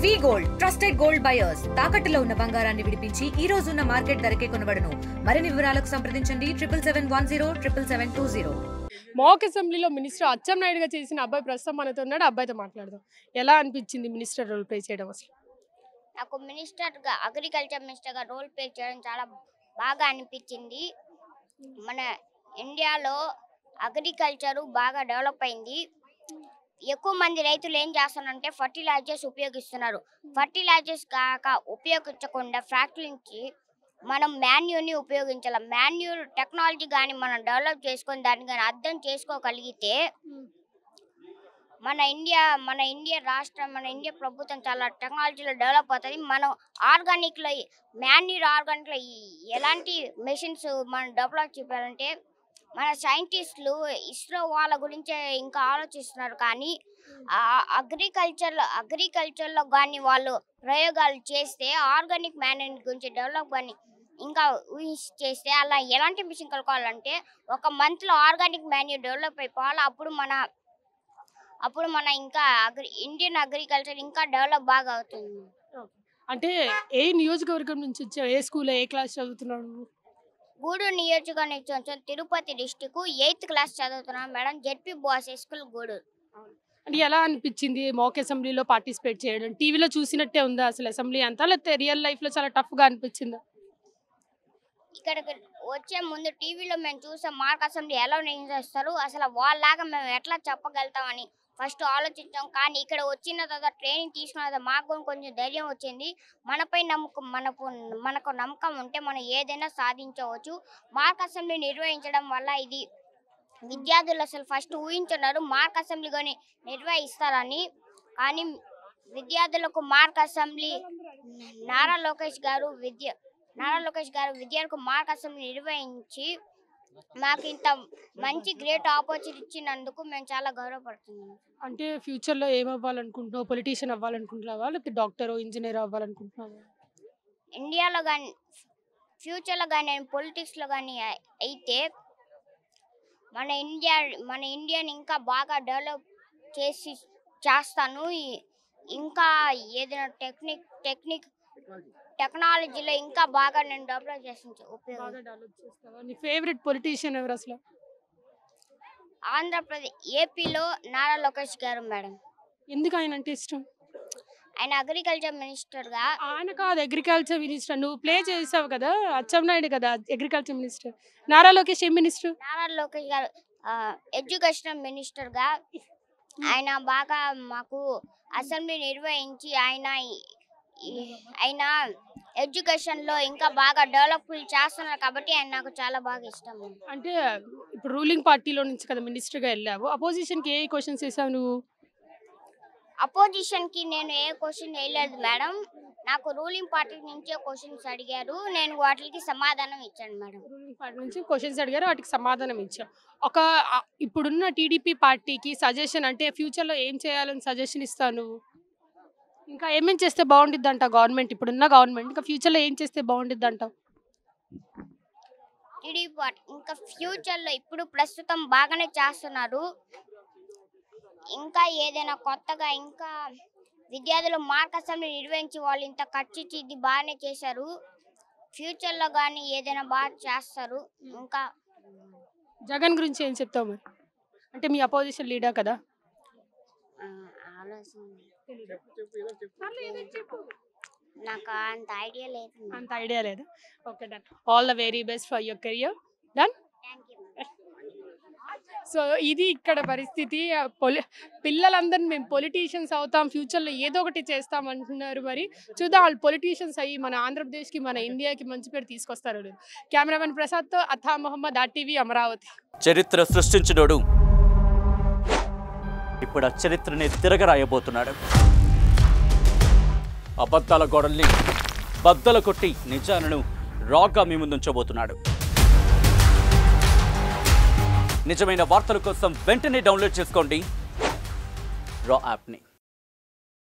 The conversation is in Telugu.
వి గోల్డ్ ట్రస్టెడ్ గోల్డ్ బయర్స్ తాకట్టులో ఉన్న బంగారాన్ని విడిపించి ఈ రోజు ఉన్న మార్కెట్ ధరకే కొనబడును. మరిన్ని వివరాలకు సంప్రదించండి 77107720. మాక్ అసెంబ్లీలో మినిస్టర్ అచ్చెన్నాయుడుగా చేసిన అబ్బాయి ప్రస్తుతం మనతో ఉన్నాడు. అబ్బాయితో మాట్లాడదాం. ఎలా అనిపించింది మినిస్టర్ రోల్ ప్లే చేయడం? అసలు నాకు మినిస్టర్గా అగ్రికల్చర్ మినిస్టర్గా రోల్ ప్లే చేయడం చాలా బాగా అనిపించింది. మన ఇండియాలో అగ్రికల్చరు బాగా డెవలప్ అయింది. ఎక్కువ మంది రైతులు ఏం చేస్తారంటే ఫర్టిలైజర్స్ ఉపయోగిస్తున్నారు. ఫర్టిలైజర్స్ కాక ఉపయోగించకుండా ఫ్యాక్టరీ నుంచి మనం మాన్యూర్ని ఉపయోగించాలి. మాన్యూర్ టెక్నాలజీ కానీ మనం డెవలప్ చేసుకొని దాన్ని కానీ అర్థం చేసుకోగలిగితే మన ఇండియా రాష్ట్రం, మన ఇండియా ప్రభుత్వం చాలా టెక్నాలజీలో డెవలప్ అవుతుంది. మనం ఆర్గానిక్లో మాన్యూర్ ఆర్గానిక్లో ఎలాంటి మెషిన్స్ మనం డెవలప్ చేయాలంటే మన సైంటిస్టులు ఇస్రో వాళ్ళ గురించే ఇంకా ఆలోచిస్తున్నారు. కానీ అగ్రికల్చర్లో కానీ వాళ్ళు ప్రయోగాలు చేస్తే ఆర్గానిక్ మాన్యూర్ గురించి డెవలప్ కానీ ఇంకా చేస్తే అలా ఎలాంటి మిషన్ కలుకోవాలంటే ఒక మంత్లో ఆర్గానిక్ మాన్యూర్ డెవలప్ అయిపోవాలి. అప్పుడు మన ఇంకా ఇండియన్ అగ్రికల్చర్ ఇంకా డెవలప్ బాగా అవుతుంది. అంటే ఏ నియోజకవర్గం నుంచి వచ్చావు? ఏ స్కూల్లో ఏ క్లాస్ చదువుతున్నావు? గూడూరు నియోజకవర్గం నుంచి వచ్చాను. తిరుపతి డిస్టిక్ 8th క్లాస్ చదువుతున్నాను madam. ZP boys school Gudur. అంటే ఎలా అనిపించింది మాక్ అసెంబ్లీలో పార్టిసిపేట్ చేయడం? టీవీలో చూసినట్టే ఉందా అసలు అసెంబ్లీ అంతా, లేకపోతే రియల్ లైఫ్లో చాలా టఫ్గా అనిపించిందా? ఇక్కడికి వచ్చే ముందు టీవీలో మేము చూసాం మార్క్ అసెంబ్లీ ఎలా నిర్వహిస్తారు, అసలు వాళ్ళలాగా మేము ఎట్లా చెప్పగలుగుతామని ఫస్ట్ ఆలోచించాం. కానీ ఇక్కడ వచ్చిన తర్వాత ట్రైనింగ్ తీసుకున్న తర్వాత మాకు కొంచెం ధైర్యం వచ్చింది. మనపై మనకు నమ్మకం ఉంటే మనం ఏదైనా సాధించవచ్చు. మార్క్ అసెంబ్లీ నిర్వహించడం వల్ల ఇది విద్యార్థులు అసలు ఫస్ట్ ఊహించున్నారు మార్క్ అసెంబ్లీ కానీ నిర్వహిస్తారని. కానీ విద్యార్థులకు మార్క్ అసెంబ్లీ నారా లోకేష్ గారు విద్యార్థులకు మార్క్ అసెంబ్లీ నిర్వహించి మాకు ఇంత మంచి గ్రేట్ ఆపర్చునిటీ ఇచ్చినందుకు మేము చాలా గౌరవపడుతున్నాం. అంటే ఫ్యూచర్లో ఏమవ్వాలనుకుంటున్నావు? పొలిటీషియన్ అవ్వాలనుకుంటున్నావా, లేకపోతే డాక్టర్ ఇంజనీర్ అవ్వాలనుకుంటున్నావా? ఇండియాలో కానీ ఫ్యూచర్లో కానీ నేను పొలిటిక్స్లో కానీ అయితే మన ఇండియాని ఇంకా బాగా డెవలప్ చేస్తాను. ఇంకా ఏదైనా టెక్నాలజీలో ఇంకా బాగా నేను డెవలప్ చేస్తావా? నీ ఫేవరెట్ పొలిటీషియన్ ఎవరు అసలు? ఏపీలో నారా లోకేష్ గారు మేడం. ఎందుకు ఆయన అంటే ఇష్టం? ఆయన అగ్రికల్చర్ మినిస్టర్గా. ఆయన కాదు అగ్రికల్చర్ మినిస్టర్, నువ్వు ప్లే చేసావు కదా, అచ్చెన్నాయుడు కదా అగ్రికల్చర్ మినిస్టర్. నారా లోకేష్ ఏం మినిస్టర్? నారా లోకేష్ గారు ఎడ్యుకేషన్ మినిస్టర్గా ఆయన బాగా మాకు అసెంబ్లీ నిర్వహించి ఆయన ఎడ్యుకేషన్లో ఇంకా బాగా డెవలప్ చేస్తున్నారు కాబట్టి ఆయన నాకు చాలా బాగా ఇష్టం. అంటే ఇప్పుడు రూలింగ్ పార్టీలో నుంచి కదా మినిస్టర్గా వెళ్ళావు, అపోజిషన్కి ఏ క్వశ్చన్స్ వేసావు నువ్వు? అపోజిషన్కి నేను ఏ క్వశ్చన్ వేయలేదు మేడం. నాకు రూలింగ్ పార్టీ నుంచే క్వశ్చన్స్ అడిగారు, నేను వాటికి సమాధానం ఇచ్చాను మేడం. రూలింగ్ పార్టీ నుంచి క్వశ్చన్స్ అడిగారు, వాటికి సమాధానం ఇచ్చావు. ఇప్పుడున్న టీడీపీ పార్టీకి సజెషన్ అంటే ఫ్యూచర్లో ఏం చేయాలని సజెషన్ ఇస్తావు నువ్వు? ఇంకా ఏమేం చేస్తే బాగుండిద్ది అంటావు గవర్నమెంట్, ఇప్పుడున్న గవర్నమెంట్ ఇంకా ఫ్యూచర్లో ఏం చేస్తే బాగుండిద్ది అంటావు? టీడీపీ పార్టీ ఇంకా ఫ్యూచర్లో ఇప్పుడు ప్రస్తుతం బాగానే చేస్తున్నారు. ఇంకా ఏదైనా కొత్తగా ఇంకా విద్యార్థులు మార్క్ అసెంబ్లీ నిర్వహించి వాళ్ళు ఇంత ఖర్చు ఇది బాగానే చేశారు. ఫ్యూచర్లో కానీ ఏదైనా బాగా చేస్తారు. ఇంకా జగన్ గురించి ఏం చెప్తావు మరి? అంటే మీ అపోజిషన్ లీడర్ కదా. నాకు అంత ఐడియా లేదు. Okay done. All the very best for your career. Done. So ఇది ఇక్కడ పరిస్థితి. పిల్లలందరినీ మేము పొలిటీషియన్స్ అవుతాం, ఫ్యూచర్లో ఏదో ఒకటి చేస్తాం అంటున్నారు. మరి చూద్దాం వాళ్ళు పొలిటీషియన్స్ అయ్యి మన ఆంధ్రప్రదేశ్కి మన ఇండియాకి మంచి పేరు తీసుకొస్తారు. కెమెరామెన్ ప్రసాద్తో అథా మొహమ్మద్, RTV అమరావతి. చరిత్ర సృష్టించినోడు ఇప్పుడు ఆ చరిత్రని తిరగరాయబోతున్నాడు. అబద్ధాల గోడల్ని బద్దలు కొట్టి నిజాలను రాగా మీ ముందుంచబోతున్నాడు. నిజమైన వార్తల కోసం వెంటనే డౌన్లోడ్ చేసుకోండి రా యాప్ని.